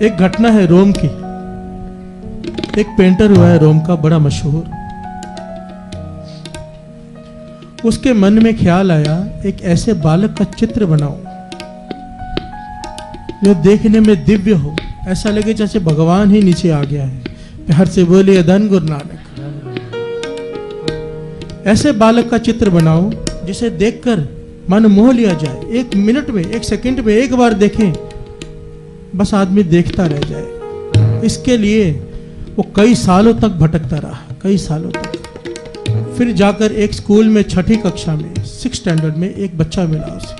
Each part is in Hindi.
एक घटना है रोम की। एक पेंटर हुआ है रोम का, बड़ा मशहूर। उसके मन में ख्याल आया एक ऐसे बालक का चित्र बनाऊं जो देखने में दिव्य हो, ऐसा लगे जैसे भगवान ही नीचे आ गया है। प्यार से बोलिए धन गुरु नानक। ऐसे बालक का चित्र बनाओ जिसे देखकर मन मोह लिया जाए। एक मिनट में, एक सेकंड में एक बार देखें, बस आदमी देखता रह जाए। इसके लिए वो कई सालों तक भटकता रहा, कई सालों तक। फिर जाकर एक स्कूल में 6ठी कक्षा में, 6th स्टैंडर्ड में एक बच्चा मिला उसे।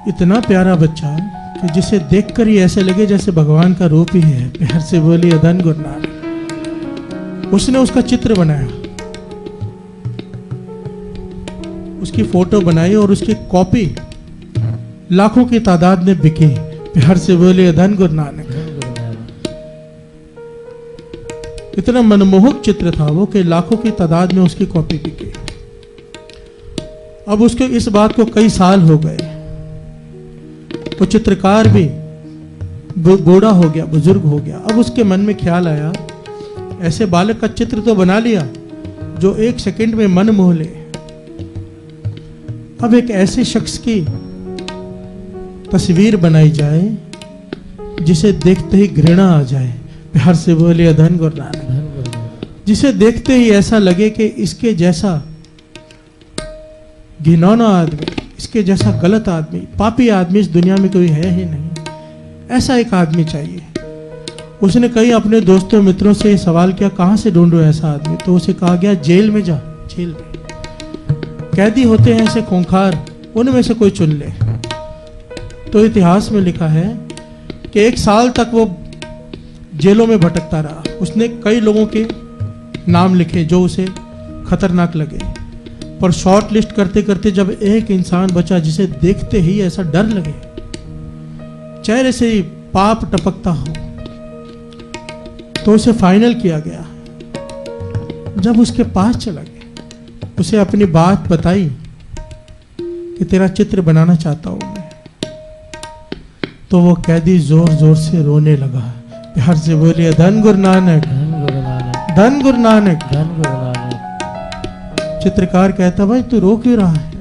इतना प्यारा बच्चा कि जिसे देखकर ही ऐसे लगे जैसे भगवान का रूप ही है। प्यार से बोलिए धन गुरु नानक। उसने उसका चित्र बनाया, उसकी फोटो बनाई और उसकी कॉपी लाखों की तादाद में बिकी। प्यार से बोलिए धन गुरु नानक। इतना मनमोहक चित्र था वो कि लाखों की तादाद में उसकी कॉपी बिकी। अब उसके इस बात को कई साल हो गए। वो चित्रकार भी बूढ़ा हो गया, बुजुर्ग हो गया। अब उसके मन में ख्याल आया ऐसे बालक का चित्र तो बना लिया जो एक सेकंड में मन मोह ले। अब एक ऐसे शख्स की तस्वीर बनाई जाए जिसे देखते ही घृणा आ जाए। प्यार से बोलिए धन गुरु नानक। जिसे देखते ही ऐसा लगे कि इसके जैसा घिनौना आदमी, इसके जैसा गलत आदमी, पापी आदमी इस दुनिया में कोई है ही नहीं। ऐसा एक आदमी चाहिए। उसने कई अपने दोस्तों मित्रों से सवाल किया, कहां से ढूंढो ऐसा आदमी? तो उसे कहा गया जेल में जा, जेल में कैदी होते हैं ऐसे खूंखार, उनमें से कोई चुन ले। तो इतिहास में लिखा है कि 1 साल तक वो जेलों में भटकता रहा। उसने कई लोगों के नाम लिखे जो उसे खतरनाक लगे, पर शॉर्ट लिस्ट करते करते जब एक इंसान बचा जिसे देखते ही ऐसा डर लगे, चेहरे से ही पाप टपकता हो, तो उसे फाइनल किया गया। जब उसके पास चला गया, उसे अपनी बात बताई कि तेरा चित्र बनाना चाहता हूं मैं, तो वो कैदी जोर जोर से रोने लगा। प्यार से बोलिए धन गुरु नानक, धन गुरु नानक, धन गुरु नानक। चित्रकार कहता, भाई तू रो क्यों रहा है?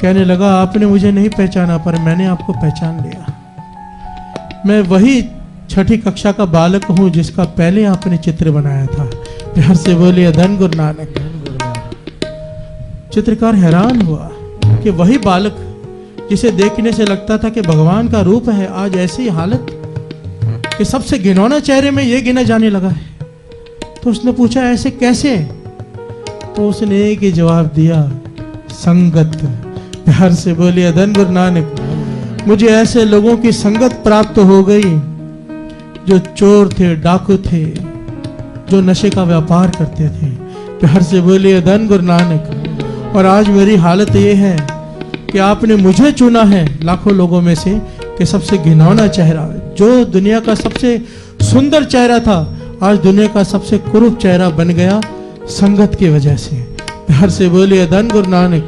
कहने लगा, आपने मुझे नहीं पहचाना पर मैंने आपको पहचान लिया। मैं वही 6ठी कक्षा का बालक हूं जिसका पहले आपने चित्र बनाया था। प्यार से बोलिए धन गुरु नानक। चित्रकार हैरान हुआ कि वही बालक जिसे देखने से लगता था कि भगवान का रूप है, आज ऐसी हालत कि सबसे घिनौना चेहरे में ये गिना जाने लगा है। तो उसने पूछा, ऐसे कैसे? तो उसने एक ही जवाब दिया, संगत। प्यार से बोलिए धन गुरु नानक। मुझे ऐसे लोगों की संगत प्राप्त हो गई जो चोर थे, डाकू थे, जो नशे का व्यापार करते थे। प्यार से बोलिए धन गुरु नानक। और आज मेरी हालत ये है कि आपने मुझे चुना है लाखों लोगों में से कि सबसे घिनौना चेहरा, जो दुनिया का सबसे सुंदर चेहरा था, आज दुनिया का सबसे कुरूप चेहरा बन गया संगत की वजह से। प्यार से बोलिए धन गुरु नानक।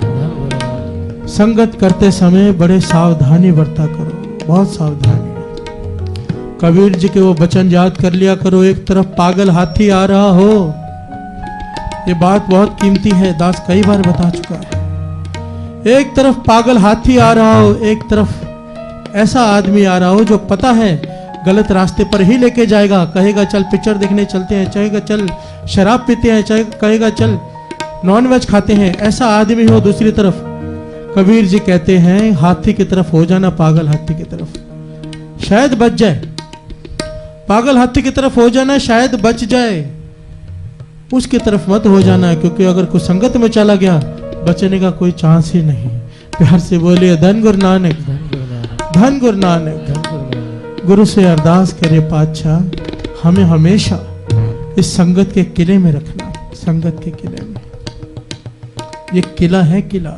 संगत करते समय बड़े सावधानी बरता करो, बहुत सावधानी। कबीर जी के वो वचन याद कर लिया करो, एक तरफ पागल हाथी आ रहा हो। ये बात बहुत कीमती है, दास कई बार बता चुका है। एक तरफ पागल हाथी आ रहा हो, एक तरफ ऐसा आदमी आ रहा हो जो पता है गलत रास्ते पर ही लेके जाएगा। कहेगा चल पिक्चर देखने चलते हैं, चाहेगा चल शराब पीते हैं, चाहे कहेगा चल नॉनवेज खाते हैं। ऐसा आदमी हो दूसरी तरफ। कबीर जी कहते हैं हाथी की तरफ हो जाना, पागल हाथी की तरफ, शायद बच जाए। पागल हाथी की तरफ हो जाना, शायद बच जाए। उसकी तरफ मत हो जाना, क्योंकि अगर कुछ संगत में चला गया बचने का कोई चांस ही नहीं। प्यार से बोलिए धन गुरु नानक, धन गुरु नानक। गुरु से अरदास करे पातशाह हमें हमेशा इस संगत के किले में रखना। संगत के किले में, ये किला है, किला।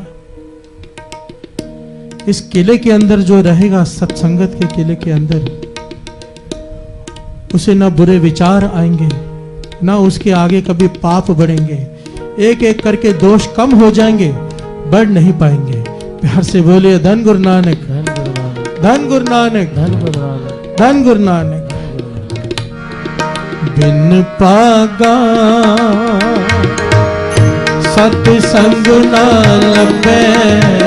इस किले के अंदर जो रहेगा, सत्संगत के किले के अंदर, उसे ना बुरे विचार आएंगे, ना उसके आगे कभी पाप बढ़ेंगे। एक एक करके दोष कम हो जाएंगे, बढ़ नहीं पाएंगे। प्यार से बोलिए धन गुरु नानक, धन गुरु नानक, धन गुरु नानक, धन गुरु नानक, धन गुरु नानक। बिन पागा सतसंग ना लभै,